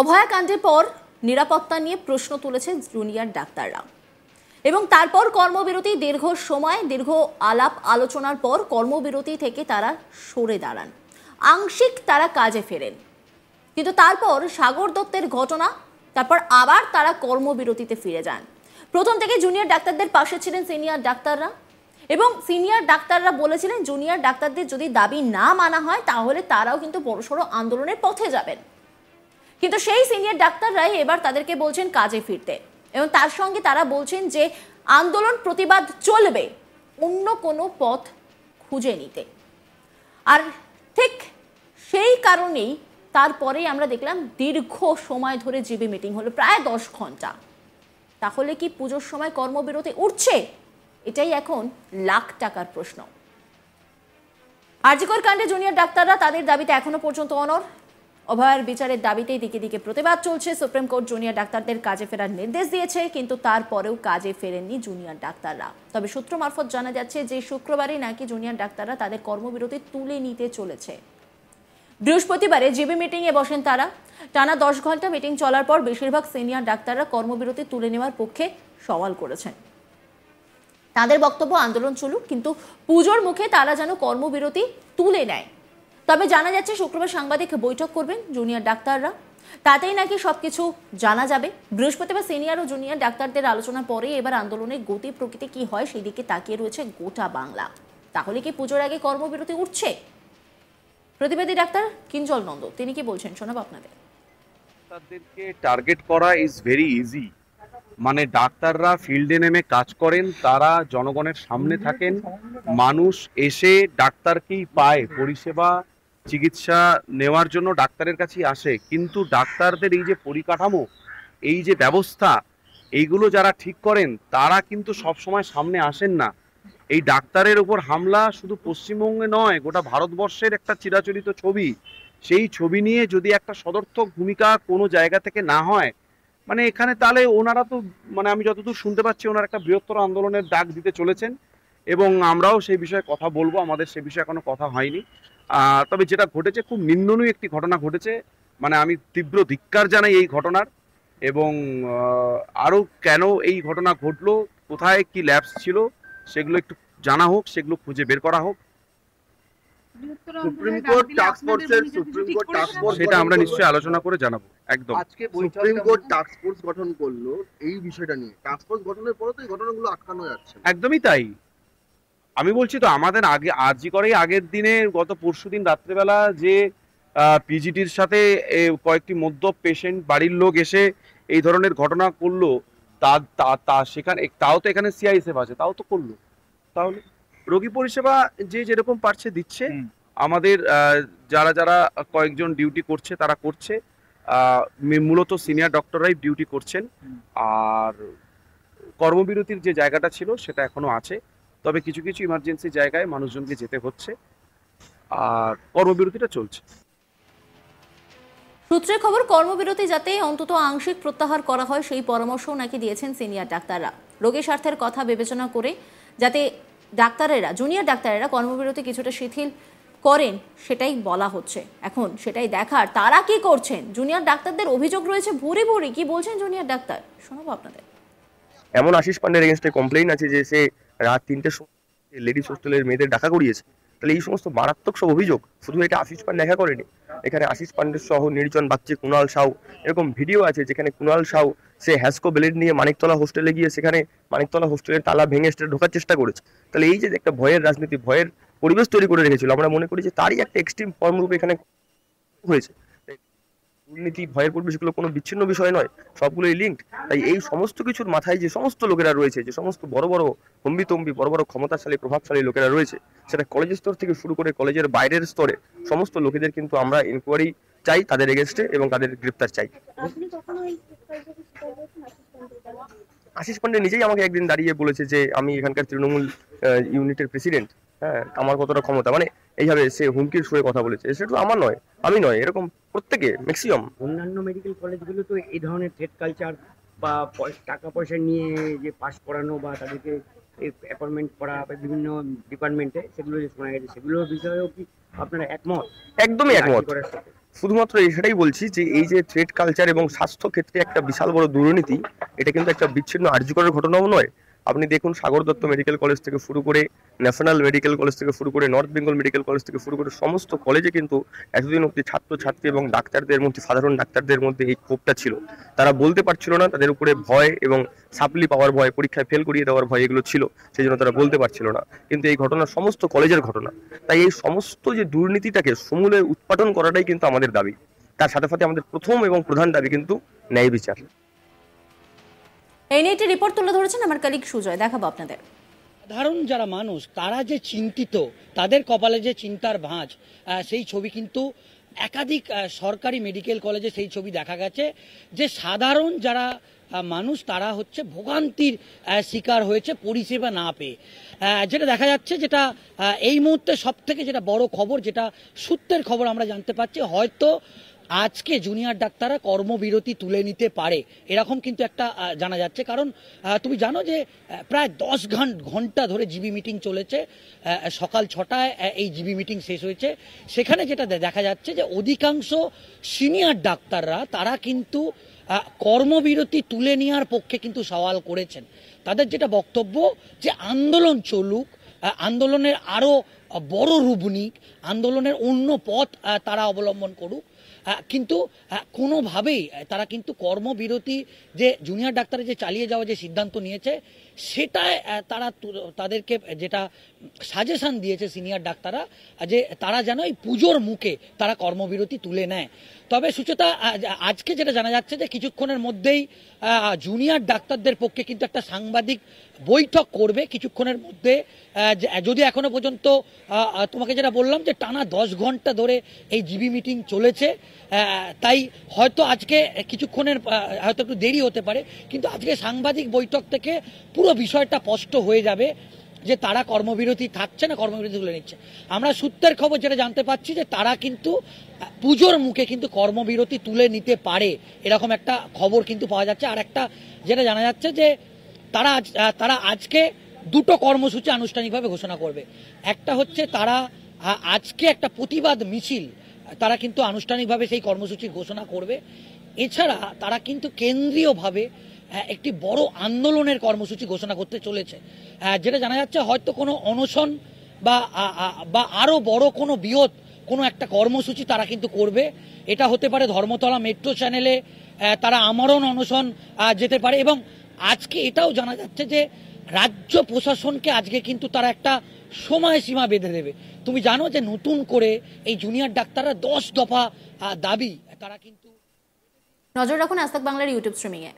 অভয়াকাণ্ডের পর নিরাপত্তা নিয়ে প্রশ্ন তুলেছে জুনিয়র ডাক্তাররা এবং তারপর কর্মবিরতি দীর্ঘ আলাপ আলোচনার পর কর্মবিরতি থেকে তারা সরে দাঁড়ান, আংশিক তারা কাজে ফেরেন। কিন্তু তারপর সাগর দত্তের ঘটনা, তারপর আবার তারা কর্মবিরতিতে ফিরে যান। প্রথম থেকে জুনিয়র ডাক্তারদের পাশে ছিলেন সিনিয়র ডাক্তাররা এবং সিনিয়র ডাক্তাররা বলেছিলেন জুনিয়র ডাক্তারদের যদি দাবি না মানা হয় তাহলে তারাও কিন্তু বড়সড় আন্দোলনের পথে যাবেন। কিন্তু সেই সিনিয়র ডাক্তাররাই এবার তাদেরকে বলছেন কাজে ফিরতে এবং তার সঙ্গে তারা বলছেন যে আন্দোলন প্রতিবাদ চলবে, অন্য কোনো পথ খুঁজে নিতে। আর ঠিক সেই কারণেই তারপরেই আমরা দেখলাম দীর্ঘ সময় ধরে জিবি মিটিং হলো, প্রায় 10 ঘন্টা। তাহলে কি পুজোর সময় কর্মবিরতি উঠছে? এটাই এখন লাখ টাকার প্রশ্ন। আরজিকর কাণ্ডে জুনিয়র ডাক্তাররা তাদের দাবিতে এখনো পর্যন্ত অনড়। অভয়ার বিচারের দাবিতেই দিকে দিকে প্রতিবাদ চলছে। সুপ্রিম কোর্ট জুনিয়র ডাক্তারদের কাজে ফেরার নির্দেশ দিয়েছে, কিন্তু তারপরেও কাজে ফেরেননি জুনিয়র ডাক্তাররা। তবে সূত্র মারফত জানা যাচ্ছে যে শুক্রবারই নাকি জুনিয়র ডাক্তাররা তাদের কর্মবিরতি তুলে নিতে চলেছে। বৃহস্পতিবারে জিবি মিটিংয়ে বসেন তারা। টানা 10 ঘন্টা মিটিং চলার পর বেশিরভাগ সিনিয়র ডাক্তাররা কর্মবিরতি তুলে নেওয়ার পক্ষে সওয়াল করেছেন। তাদের বক্তব্য আন্দোলন চলুক, কিন্তু পুজোর মুখে তারা যেন কর্মবিরতি তুলে নেয়। তবে জানা যাচ্ছে শুক্রবার সাংবাদিক বৈঠক করবেন জুনিয়র ডাক্তাররা, তাতেই নাকি সবকিছু জানা যাবে। বৃহস্পতিবার সিনিয়র ও জুনিয়র ডাক্তারদের আলোচনার পরে এবার আন্দোলনের গতি প্রকৃতি কি হয় সেই দিকে তাকিয়ে রয়েছে গোটা বাংলা। তাহলে কি পুজোর আগে কর্মবিরতি উঠছে? প্রতিবাদী ডাক্তার কিঞ্জল নন্দ তিনি কি বলছেন শোনাবো আপনাদের। ডাক্তারদেরকে টার্গেট করা ইজ ভেরি ইজি। মানে ডাক্তাররা ফিল্ডে নেমে কাজ করেন, তারা জনগণের সামনে থাকেন, মানুষ এসে ডাক্তারকেই পায়, পরিষেবা চিকিৎসা নেওয়ার জন্য ডাক্তারের কাছেই আসে। কিন্তু ডাক্তারদের এই যে পরিকাঠামো, এই যে ব্যবস্থা, এইগুলো যারা ঠিক করেন তারা কিন্তু সবসময় সামনে আসেন না। এই ডাক্তারের উপর হামলা শুধু পশ্চিমবঙ্গে নয়, গোটা ভারতবর্ষের একটা চিরাচরিত ছবি। সেই ছবি নিয়ে যদি একটা সদর্থক ভূমিকা কোনো জায়গা থেকে না হয়, মানে এখানে তাহলে ওনারা তো, মানে আমি যতদূর শুনতে পাচ্ছি ওনারা একটা বৃহত্তর আন্দোলনের ডাক দিতে চলেছেন এবং আমরাও সেই বিষয়ে কথা বলবো। আমাদের সে বিষয়ে এখনো কথা হয়নি। তবে যেটা ঘটেছে খুব নিন্দনীয় একটি ঘটনা ঘটেছে। মানে আমি তীব্র ধিক্কার জানাই এই ঘটনার, এবং আরও কেন এই ঘটনা ঘটলো, কোথায় কি ল্যাপস ছিল সেগুলো একটু জানা হোক, সেগুলো খুঁজে বের করা হোক। সুপ্রিম কোর্ট টাস্ক ফোর্সের সেটা আমরা নিশ্চয়ই আলোচনা করে জানাবো। একদম আজকে সুপ্রিম কোর্ট টাস্ক ফোর্স গঠন করলো এই বিষয়টা নিয়ে। টাস্ক ফোর্স গঠনের পরে তো এই ঘটনাগুলো আটকানো যাচ্ছে। একদমই তাই। আমি বলছি তো, আমাদের আগে আরজি করেই আগের দিনে গত পরশুদিন রাত্রেবেলা যে পিজিটির সাথে কয়েকটি মদ্যপ পেশেন্ট বাড়ির লোক এসে এই ধরনের ঘটনা করলো, তা সেখানে তাও তো এখানে সিআইএসএফ আছে, তাও তো করলো। তাহলে রোগী পরিষেবা যে যেরকম পারছে দিচ্ছে। আমাদের যারা যারা কয়েকজন ডিউটি করছে তারা করছে, মূলত সিনিয়র ডক্টররাই ডিউটি করছেন। আর কর্মবিরতির যে জায়গাটা ছিল সেটা এখনো আছে, তবে কিছু কিছু ইমার্জেন্সি জায়গায় মানুষজনকে যেতে হচ্ছে, আর কর্মবিরতিটা চলছে। সূত্রে খবর, কর্মবিরতি যাতে অন্তত আংশিক প্রত্যাহার করা হয় সেই পরামর্শও নাকি দিয়েছেন সিনিয়র ডাক্তাররা। রোগীর স্বার্থের কথা বিবেচনা করে যাতে জুনিয়র ডাক্তারেরা কর্মবিরতি কিছুটা শিথিল করেন সেটাই বলা হচ্ছে। এখন সেটাই দেখার তারা কি করছেন। জুনিয়র ডাক্তারদের অভিযোগ রয়েছে ভুরি ভুরি। কি বলছেন জুনিয়র ডাক্তার শোনাবো আপনাদের। এমন আশিস পান্ডের এগেনস্টে কমপ্লেইন আছে যে সে রাত 3টের সময় লেডিস হোস্টেলের মেয়েদের ডাকা করিয়েছে। তাহলে এই সমস্ত মারাত্মক সব অভিযোগ শুধু এটা আশিস পান্ডে দেখা করেনি, এখানে আশিস পান্ডের সহ নির্জন বাচ্চা কুণাল সাউ, এরকম ভিডিও আছে যেখানে কুণাল সাউ সে হ্যাসকো ব্লেড নিয়ে মানিকতলা হোস্টেলে গিয়ে সেখানে মানিকতলা হোস্টেলের তালা ভেঙে ঢোকার চেষ্টা করেছে। তাহলে এই যে একটা ভয়ের রাজনীতি, ভয়ের পরিবেশ তৈরি করে রেখেছিল, আমরা মনে করি যে তারই একটা এক্সট্রিম ফর্ম রূপে এখানে হয়েছে। দুর্নীতি, ভয়ের পরিবেশগুলো কোনো বিচ্ছিন্ন বিষয় নয়, সবগুলোই লিঙ্কড। তাই এই সমস্ত কিছুর মাথায় যে সমস্ত লোকেরা রয়েছে, যে সমস্ত বড় বড় হম্বিতম্বি বড় বড় ক্ষমতাশালী প্রভাবশালী লোকেরা রয়েছে, সেটা কলেজের স্তর থেকে শুরু করে কলেজের বাইরের স্তরে সমস্ত লোকেদের কিন্তু আমরা ইনকোয়ারি চাই তাদের এগেনস্টে, এবং তাদের গ্রেপ্তার চাই। আশিস পান্ডে নিজেই আমাকে একদিন দাঁড়িয়ে বলেছে যে আমি এখানকার তৃণমূল ইউনিটের প্রেসিডেন্ট, হ্যাঁ আমার কতটা ক্ষমতা, মানে এইভাবে সে হুমকির সুরে কথা বলেছে। সেটা আমার নয়, আমি নয়, এরকম প্রত্যেকে ম্যাক্সিমাম। অন্যান্য মেডিকেল কলেজগুলো তো এই ধরনের থ্রেড কালচার বা টাকা পয়সা নিয়ে যে পাস করানো বা তাদেরকে এই অ্যাপয়েন্টমেন্ট করা বা বিভিন্ন ডিপার্টমেন্টে, সেগুলো যে শোনা গেছে, সেগুলোর বিষয়েও কি আপনারা একমত? একদমই একমত। আরজি করার সাথে শুধুমাত্র সেটাই বলছি যে এই যে থ্রেড কালচার এবং স্বাস্থ্য ক্ষেত্রে একটা বিশাল বড় দুর্নীতি, এটা কিন্তু একটা বিচ্ছিন্ন আরজি করার ঘটনাও নয়। আপনি দেখুন, সাগর দত্ত মেডিকেল কলেজ থেকে শুরু করে ন্যাশনাল মেডিকেল কলেজ থেকে শুরু করে নর্থ বেঙ্গল মেডিকেল কলেজ থেকে শুরু করে সমস্ত কলেজে কিন্তু এতদিন অব্দি ছাত্রছাত্রী এবং ডাক্তারদের মধ্যে, সাধারণ ডাক্তারদের মধ্যে এই ক্ষোভটা ছিল। তারা বলতে পারছিল না, তাদের উপরে ভয় এবং সাপ্লি পাওয়ার ভয়, পরীক্ষায় ফেল করিয়ে দেওয়ার ভয় এগুলো ছিল, সেই জন্য তারা বলতে পারছিল না। কিন্তু এই ঘটনা সমস্ত কলেজের ঘটনা, তাই এই সমস্ত যে দুর্নীতিটাকে সমূলে উৎপাটন করাটাই কিন্তু আমাদের দাবি। তার সাথে সাথে আমাদের প্রথম এবং প্রধান দাবি কিন্তু ন্যায় বিচার। এই নিয়ে একটি রিপোর্ট তুলে ধরেছেন আমার কলিগ সুজয়, দেখাবো আপনাদের। সাধারণ যারা মানুষ তারা যে চিন্তিত, তাদের কপালে যে চিন্তার ভাঁজ, সেই ছবি কিন্তু একাধিক সরকারি মেডিকেল কলেজে সেই ছবি দেখা গেছে যে সাধারণ যারা মানুষ তারা হচ্ছে ভোগান্তির শিকার হয়েছে পরিষেবা না পেয়ে। যেটা দেখা যাচ্ছে, যেটা এই মুহূর্তে সব থেকে যেটা বড় খবর, যেটা সূত্রের খবর আমরা জানতে পারছি, হয়তো আজকে জুনিয়র ডাক্তাররা কর্মবিরতি তুলে নিতে পারে, এরকম কিন্তু একটা জানা যাচ্ছে। কারণ তুমি জানো যে প্রায় 10 ঘন্টা ধরে জিবি মিটিং চলেছে। সকাল 6টায় এই জিবি মিটিং শেষ হয়েছে। সেখানে যেটা দেখা যাচ্ছে যে অধিকাংশ সিনিয়র ডাক্তাররা তারা কিন্তু কর্মবিরতি তুলে নেওয়ার পক্ষে কিন্তু সওয়াল করেছেন। তাদের যেটা বক্তব্য যে আন্দোলন চলুক, আন্দোলনের আরও বড় রূপ নিক, আন্দোলনের অন্য পথ তারা অবলম্বন করুক, কিন্তু কোনোভাবেই তারা কিন্তু কর্মবিরতি যে জুনিয়র ডাক্তারের যে চালিয়ে যাওয়া যে সিদ্ধান্ত নিয়েছে, সেটায় তারা তাদেরকে যেটা সাজেশন দিয়েছে সিনিয়র ডাক্তাররা, যে তারা যেন এই পুজোর মুখে তারা কর্মবিরতি তুলে নেয়। তবে সুচেতা, আজকে যেটা জানা যাচ্ছে যে কিছুক্ষণের মধ্যেই জুনিয়র ডাক্তারদের পক্ষে কিন্তু একটা সাংবাদিক বৈঠক করবে কিছুক্ষণের মধ্যে। যদি এখনো পর্যন্ত তোমাকে যেটা বললাম যে টানা 10 ঘন্টা ধরে এই জিবি মিটিং চলেছে, তাই হয়তো আজকে কিছুক্ষণের হয়তো একটু দেরি হতে পারে, কিন্তু আজকে সাংবাদিক বৈঠক থেকে পুরো বিষয়টা স্পষ্ট হয়ে যাবে যে তারা কর্মবিরতি থাকছে না কর্মবিরতি তুলে নিচ্ছে। আমরা সূত্রের খবর যেটা জানতে পাচ্ছি যে তারা কিন্তু পুজোর মুখে কিন্তু কর্মবিরতি তুলে নিতে পারে, এরকম একটা খবর কিন্তু পাওয়া যাচ্ছে। আর একটা যেটা জানা যাচ্ছে যে তারা আজকে দুটো কর্মসূচি আনুষ্ঠানিকভাবে ঘোষণা করবে। একটা হচ্ছে তারা আজকে একটা প্রতিবাদ মিছিল তারা কিন্তু আনুষ্ঠানিকভাবে সেই কর্মসূচি ঘোষণা করবে। এছাড়া তারা কিন্তু কেন্দ্রীয়ভাবে একটি বড় আন্দোলনের কর্মসূচি ঘোষণা করতে চলেছে। যেটা জানা যাচ্ছে হয়তো কোনো অনশন বা আরো বড় কোনো বৃহৎ কোনো একটা কর্মসূচি তারা কিন্তু করবে। এটা হতে পারে ধর্মতলা মেট্রো চ্যানেলে তারা আমরণ অনশন যেতে পারে। এবং আজকে এটাও জানা যাচ্ছে যে রাজ্য প্রশাসনকে আজকে কিন্তু তারা একটা সময়সীমা বেঁধে দেবে। তুমি জানো যে নতুন করে এই জুনিয়র ডাক্তাররা 10 দফা দাবি তারা কিন্তু। নজর রাখুন আজ তাক বাংলার ইউটিউব স্ট্রিমিংয়ে।